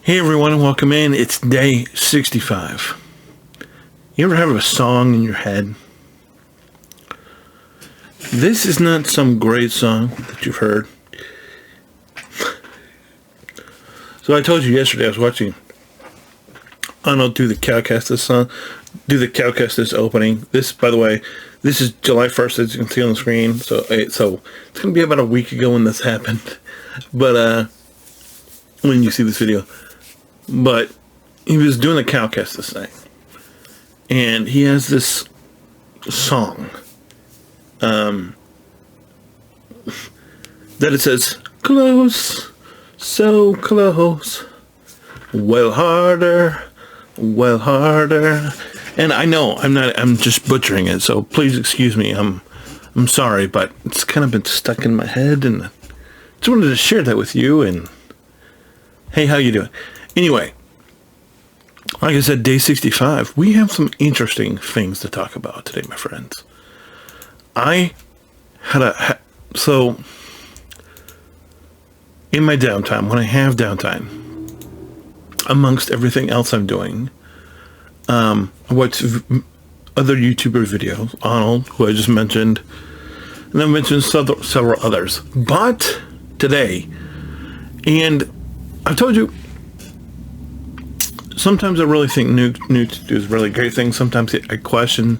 Hey everyone, and welcome in. It's day 65. You ever have a song in your head? This is not some great song that you've heard. So I told you yesterday I was watching Arnold do the Cowcast this song, do the Cowcast this opening. This, by the way, this is July 1st, as you can see on the screen. So it's going to be about a week ago when this happened. But when you see this video. But he was doing the Cowcast this night. And he has this song. That it says, close, so close, well harder. And I know I'm just butchering it, so please excuse me. I'm sorry, but it's kind of been stuck in my head, and just wanted to share that with you. And hey, how you doing? Anyway, like I said, day 65, we have some interesting things to talk about today, my friends. So in my downtime, when I have downtime, amongst everything else I'm doing, I watch other YouTuber videos, Arnold, who I just mentioned, and I mentioned several others. But today, and I've told you, sometimes I really think Newt does really great things. Sometimes I question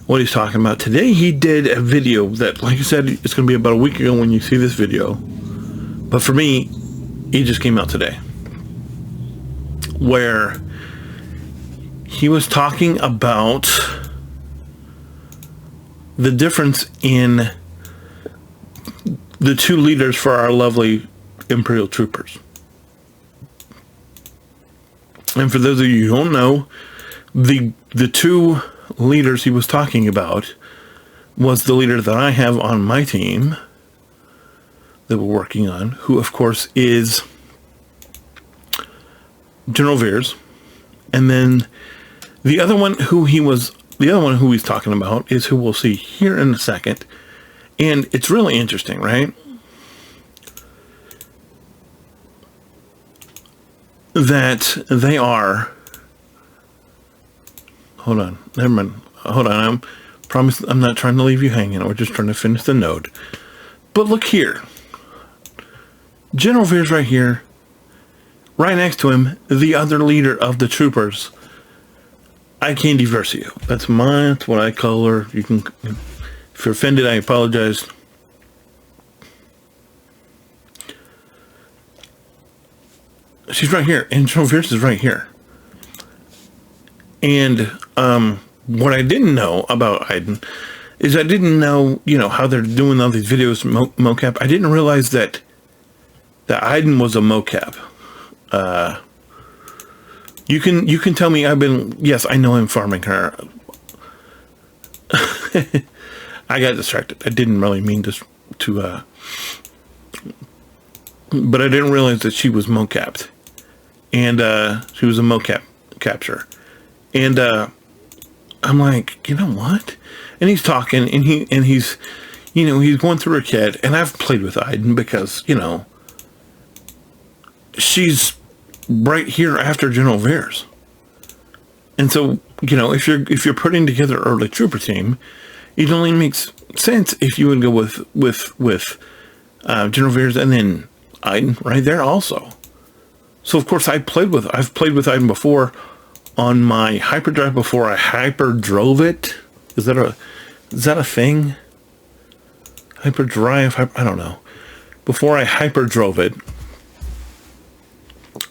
what he's talking about. Today he did a video that, like I said, it's going to be about a week ago when you see this video. But for me, it just came out today. Where he was talking about the difference in the two leaders for our lovely Imperial troopers. And for those of you who don't know, the two leaders he was talking about was the leader that I have on my team that we're working on, who of course is General Veers. And then the other one who he's talking about is who we'll see here in a second. And it's really interesting, right? That they are, hold on, never mind, hold on, promise I'm not trying to leave you hanging, we're just trying to finish the node. But look here, General Veers right here, right next to him, the other leader of the troopers, Eye Candy Versio. That's what I call her. You can, if you're offended, I apologize. She's right here, and General Veers is right here. And what I didn't know about Iden is I didn't know, how they're doing all these videos mocap. I didn't realize that Iden was a mocap. You can tell me yes, I know I'm farming her. I got distracted. I didn't really mean to but I didn't realize that she was mocapped. And she was a mocap capture. And I'm like, you know what? And he's talking, and he's he's going through her kid, and I've played with Iden because, she's right here after General Veers. And so, if you're putting together an early trooper team, it only makes sense if you would go with General Veers and then Iden right there also. So of course I've played with Iden before on my hyperdrive before I hyperdrove it. Is that a thing? Hyperdrive, I don't know. Before I hyperdrove it,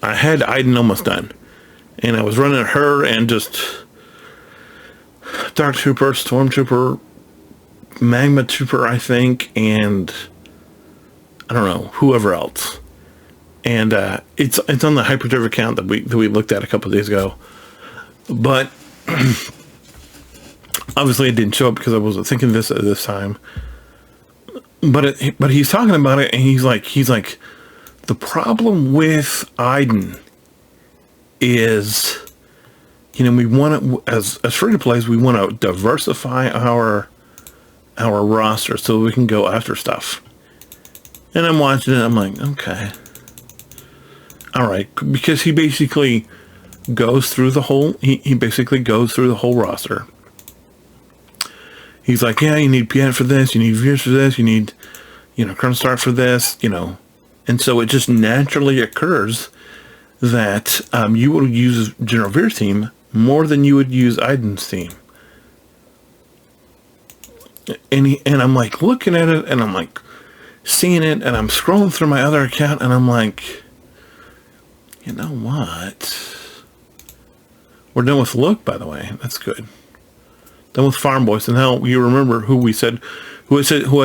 I had Iden almost done. And I was running her and just Dark Trooper, Stormtrooper, Magma Trooper, I think, and I don't know, whoever else. And it's on the hyperdrive account that we looked at a couple of days ago. But obviously it didn't show up because I wasn't thinking this at this time. But he's talking about it, and he's like, the problem with Iden is, we want to, as free to plays, we want to diversify our roster so we can go after stuff. And I'm watching it, I'm like, okay. all right, because he basically goes through the whole, he basically goes through the whole roster. He's like, yeah, you need Piet for this, you need Veers for this, you need, Colonel Stark for this, And so it just naturally occurs that you would use General Veers' team more than you would use Iden's team. And I'm like looking at it, and I'm like seeing it, and I'm scrolling through my other account, and I'm like, you know what? We're done with Look, by the way. That's good. Done with Farm Boys, and now you remember who I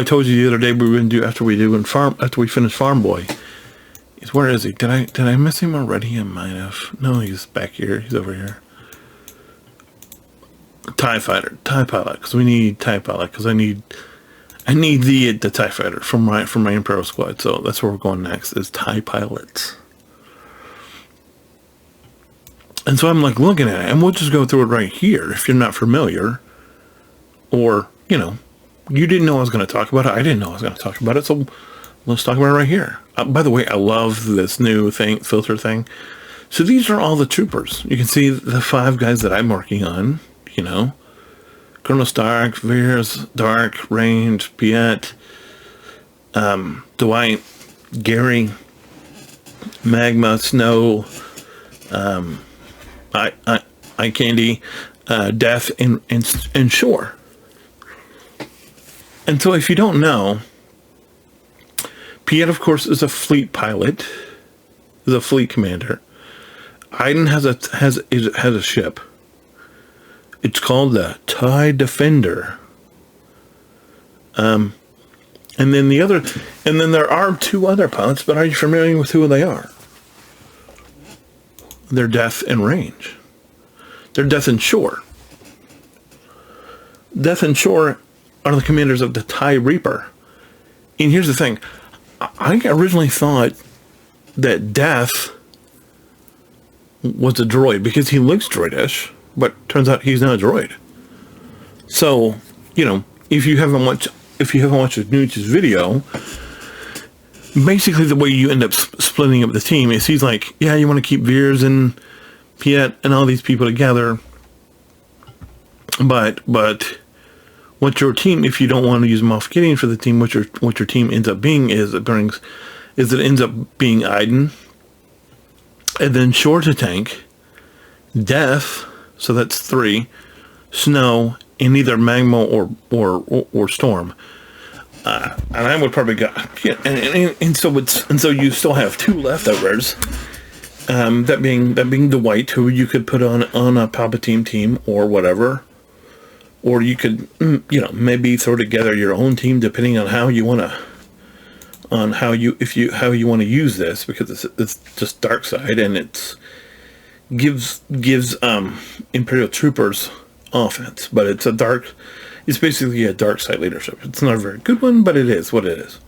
told you the other day we were going to do after we finish Farm Boy. Where is he? Did I miss him already? I might have. No, he's back here. He's over here. TIE Fighter, TIE Pilot, because we need TIE Pilot, because I need the TIE Fighter from my Imperial Squad. So that's where we're going next, is TIE Pilots. And so I'm like looking at it, and we'll just go through it right here. If you're not familiar, or you didn't know I was going to talk about it, I didn't know I was going to talk about it. So let's talk about it right here. By the way, I love this new filter thing. So these are all the troopers. You can see the 5 guys that I'm working on. Colonel Stark, Veers, Dark, Range, Piet, Dwight, Gary, Magma, Snow, Eye Candy, Death, and Shore. And so if you don't know, Piet, of course, is a fleet pilot, is a fleet commander. Iden has a ship. It's called the TIE Defender. And then there are 2 other pilots, but are you familiar with who they are? They're Death and Range. They're Death and Shore. Death and Shore are the commanders of the TIE Reaper. And here's the thing. I originally thought that Death was a droid because he looks droidish, but turns out he's not a droid. So, if you haven't watched Nuch's video, basically the way you end up splitting up the team is he's like, yeah, you want to keep Veers and Piet and all these people together, but what your team, if you don't want to use Moff Gideon for the team, what your team ends up being is it ends up being Iden, and then Shore to tank, Death, so that's 3, Snow, and either Magma or Storm. And I would probably go, and so you still have 2 leftovers. That being Dwight, who you could put on a Palpatine team or whatever. Or you could, maybe throw together your own team depending on how you want to use this, because it's just dark side, and it gives Imperial troopers offense, but it's basically a dark side leadership. It's not a very good one, but it is what it is.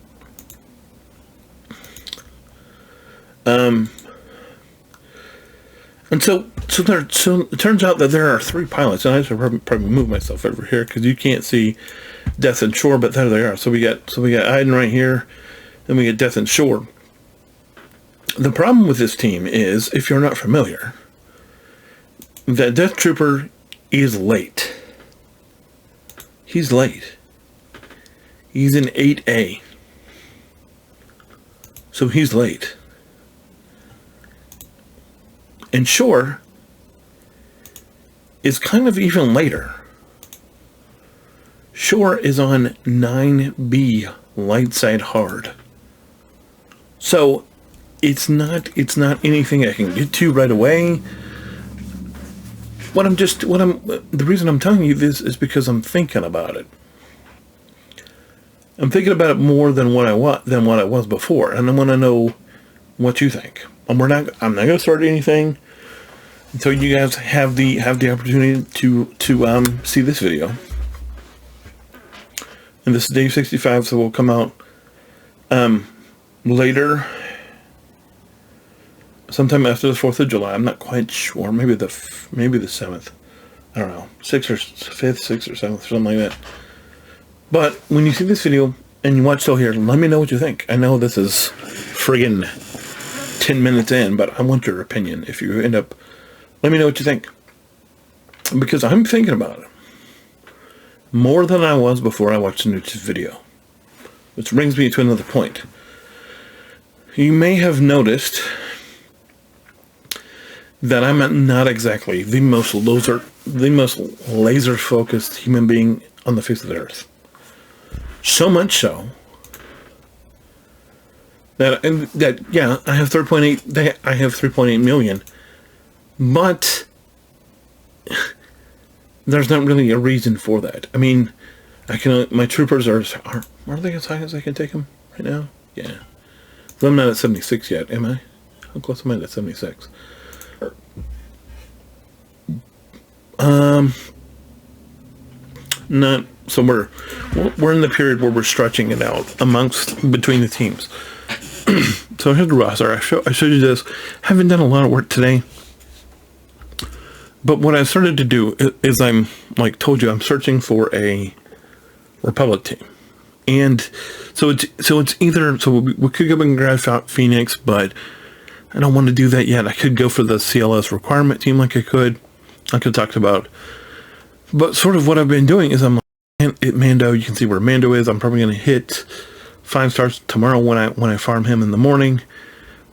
And so it turns out that there are 3 pilots, and I should probably move myself over here because you can't see Death and Shore, but there they are. So we got Iden right here, and we get Death and Shore. The problem with this team is, if you're not familiar, that Death Trooper is late. He's late. He's in 8A. So he's late. And Shore is kind of even later. Shore is on 9B, light side hard. So it's not anything I can get to right away. The reason I'm telling you this is because I'm thinking about it. I'm thinking about it more than what I was before, and I want to know what you think. I'm not going to start anything until you guys have the opportunity to see this video. And this is Dave 65, so we'll come out later, sometime after the 4th of July. I'm not quite sure. Maybe the 7th. I don't know, 6th or 5th, 6th or 7th, something like that. But when you see this video and you watch till here, let me know what you think. I know this is friggin' 10 minutes in, but I want your opinion. If you end up, let me know what you think. Because I'm thinking about it more than I was before I watched the news video. Which brings me to another point. You may have noticed that I'm not exactly the most laser focused human being on the face of the earth. So much so that yeah, I have 3.8 million, but there's not really a reason for that. I mean, my troopers are they as high as I can take them right now? Yeah. So I'm not at 76 yet, am I? How close am I to 76? Not so. We're in the period where we're stretching it out between the teams. So here's the roster. I showed you this. Haven't done a lot of work today, but what I started to do is I'm told you I'm searching for a Republic team, and so it's either we could go and grab Phoenix, but I don't want to do that yet. I could go for the CLS requirement team like I could talk about. But sort of what I've been doing is I'm Mando. You can see where Mando is. I'm probably going to hit 5 stars tomorrow when I farm him in the morning.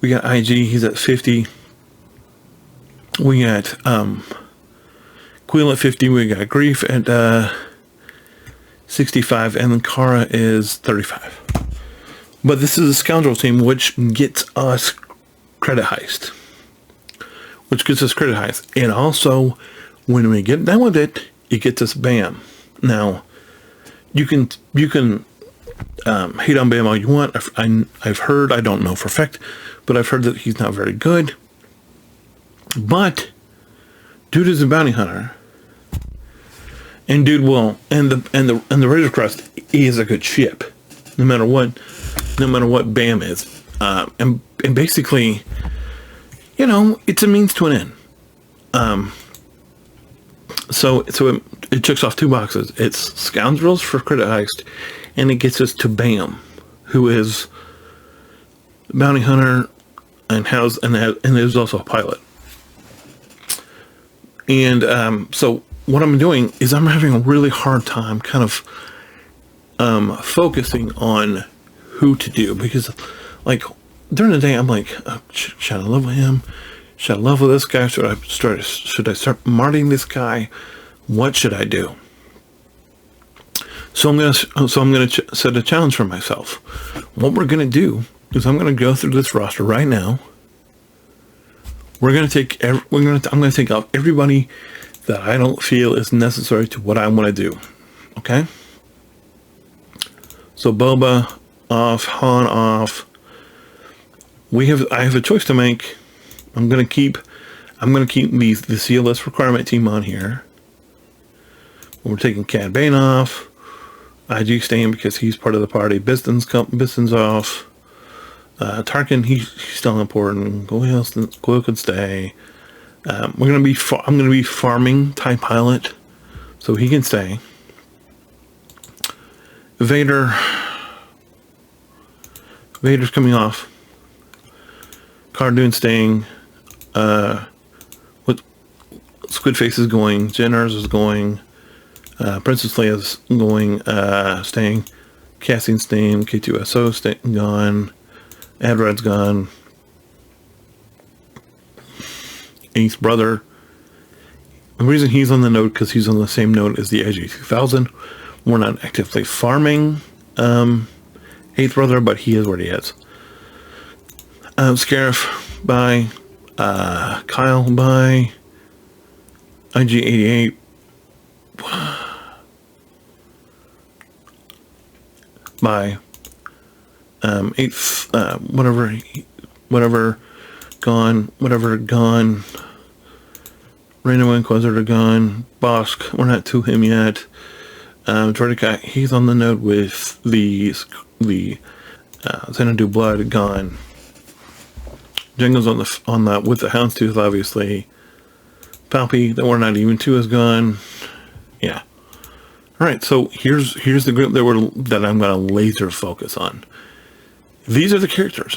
We got IG. He's at 50. We got Queel at 50. We got Grief at 65, and then Kara is 35. But this is a scoundrel team, which gets us credit heist. And also, when we get done with it, it gets us BAM. Now, you can hate on BAM all you want. I've heard, I don't know for a fact, but I've heard that he's not very good. But dude is a bounty hunter, and dude will and the Razor Crest is a good ship, no matter what BAM is, and basically, it's a means to an end. So it checks off 2 boxes. It's Scoundrels for credit heist, and it gets us to BAM, who is a bounty hunter and is also a pilot. And so what I'm doing is I'm having a really hard time kind of focusing on who to do, because during the day I'm should I level him? Should I level this guy? Should I start marting this guy? What should I do? So I'm gonna set a challenge for myself. What we're gonna do is I'm gonna go through this roster right now. I'm gonna take out everybody that I don't feel is necessary to what I want to do. Okay. So Boba off, Han off. I have a choice to make. I'm gonna keep the CLS requirement team on here. We're taking Cad Bane off. IG staying because he's part of the party. Biston's off. Tarkin, he's still important. Quill can stay. I'm gonna be farming TIE Pilot, so he can stay. Vader's coming off. Cardoon staying. What Squid Face is going. Jenners is going. Princess Leia's going. Staying. Cassian staying. K2SO gone. Adrad's gone. Ace brother. The reason he's on the node because he's on the same node as the IG-2000. We're not actively farming Eighth brother, but he is where he is. Scarif by Kyle by IG-88 by eighth whatever gone. Random Inquisitor gone. Bosk, we're not to him yet. Jordica, he's on the node with the Xanadu Blood gone. Jingle's on the with the Houndstooth, obviously. Palpy, that we're not even to, is gone. Yeah. All right, so here's the group that I'm going to laser focus on. These are the characters.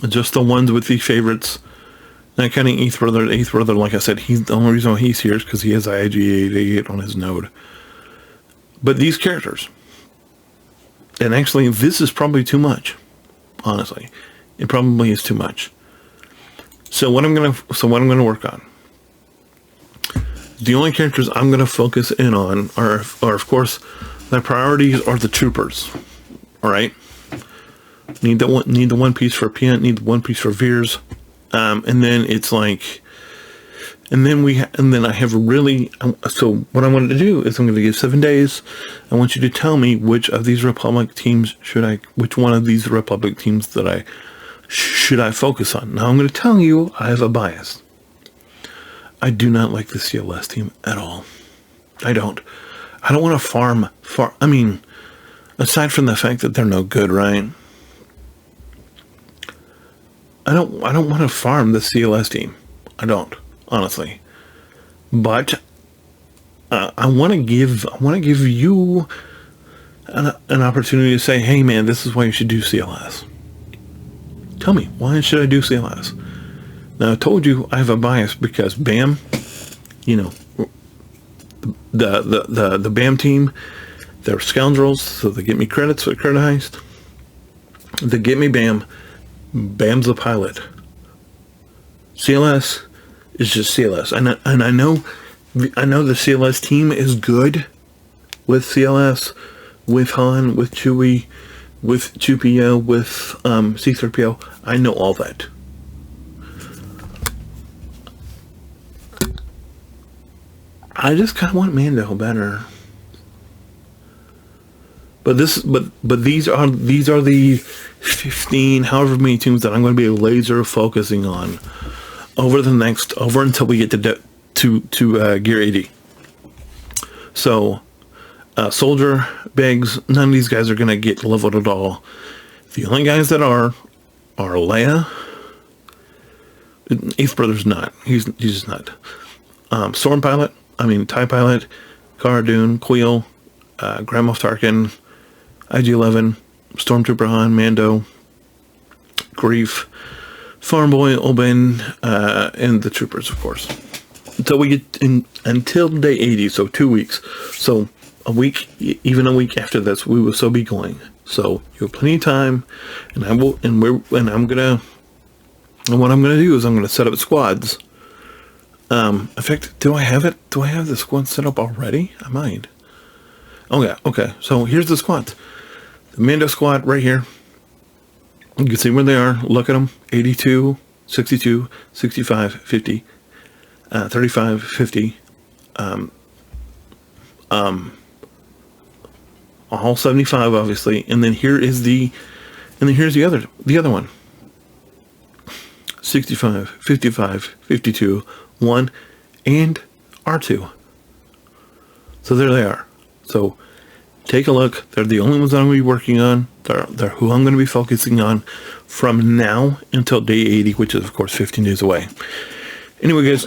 Just the ones with the favorites. Not counting Eighth Brother. Eighth Brother, like I said, he's the only reason why he's here is because he has IG-88 on his node. But these characters, and actually, this is probably too much. Honestly, it probably is too much. So what I'm gonna work on. The only characters I'm gonna focus in on are of course, my priorities are the troopers. All right. Need the one piece for Pient. Need the one piece for Veers. And then it's like, and then I have really, so what I wanted to do is I'm going to give 7 days. I want you to tell me which of these Republic teams which one of these Republic teams that should I focus on. Now I'm going to tell you, I have a bias. I do not like the CLS team at all. I don't want to farm, I mean, aside from the fact that they're no good, right? I don't want to farm the CLS team. I don't, honestly. But I want to give you an opportunity to say, hey man, this is why you should do CLS. Tell me, why should I do CLS? Now I told you I have a bias because BAM, you know, the BAM team, they're scoundrels, so they get me credits for Credit Heist. They get me BAM. BAM's the pilot. CLS is just CLS, and I know the CLS team is good with CLS, with Han, with Chewie, with 2PO, with C-3PO. I know all that. I just kind of want Mando better. But these are the 15, however many teams that I'm going to be laser focusing on over until we get to Gear 80. So, Soldier, Biggs, none of these guys are going to get leveled at all. The only guys that are Leia. Eighth Brother's not. He's just not. Storm Pilot. TIE Pilot, Cara Dune, Queel, Grand Moff Tarkin, IG-11, Stormtrooper Han, Mando, Grief, Farm Boy, Oben, and the Troopers, of course. Until day 80, so 2 weeks. So a week, even a week after this, we will still be going. So you have plenty of time, and what I'm gonna do is I'm gonna set up squads. In fact, do I have it? Do I have the squad set up already? I might. Oh yeah, okay. So here's the squad. The Mando squad right here. You can see where they are. Look at them. 82, 62, 65, 50, 35, 50. All 75, obviously. And then here's the other one. 65, 55, 52, 1, and R2. So there they are. So take a look. They're the only ones that I'm going to be working on. They're who I'm going to be focusing on from now until day 80, which is, of course, 15 days away. Anyway, guys,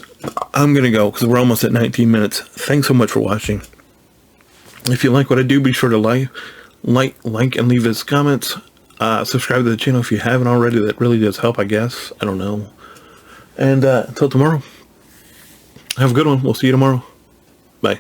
I'm going to go because we're almost at 19 minutes. Thanks so much for watching. If you like what I do, be sure to like, and leave us comments. Subscribe to the channel if you haven't already. That really does help, I guess. I don't know. And until tomorrow, have a good one. We'll see you tomorrow. Bye.